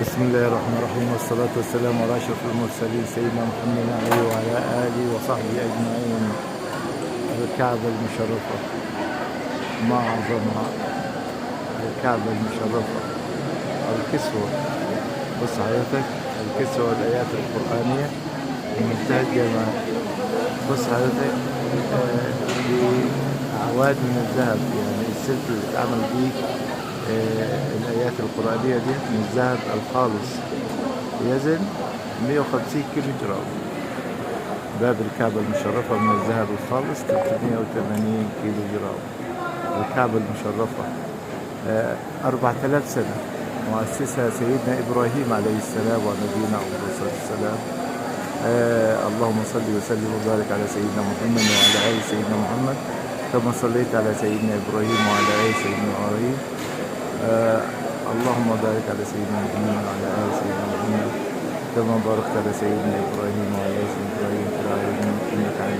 بسم الله الرحمن الرحيم، والصلاة والسلام على أشرف المرسلين سيدنا محمد عليه وعلى آله وصحبه أجمعين. الكعبة المشرفة ما أعظمها، الكعبة المشرفة، الكسوة. بص حضرتك، الكسوة والآيات القرآنية بمنتهى الجمال. بص حضرتك، دي أعواد من الذهب، يعني السلك اللي اتعمل بيه الآيات القرآنية دي من الذهب الخالص، يزن 150 كيلو جرام. باب الكعبة المشرفة من الذهب الخالص 380 كيلو جرام. الكعبة المشرفة 4000 سنة، مؤسسها سيدنا إبراهيم عليه السلام ونبينا عليه الصلاة والسلام. اللهم صل وسلم وبارك على سيدنا محمد وعلى آل سيدنا محمد كما صليت على سيدنا إبراهيم وعلى آل سيدنا إبراهيم. اللهم بارك على سيدنا محمد وعلى آل سيدنا محمد كما باركت على سيدنا إبراهيم وعلى آل سيدنا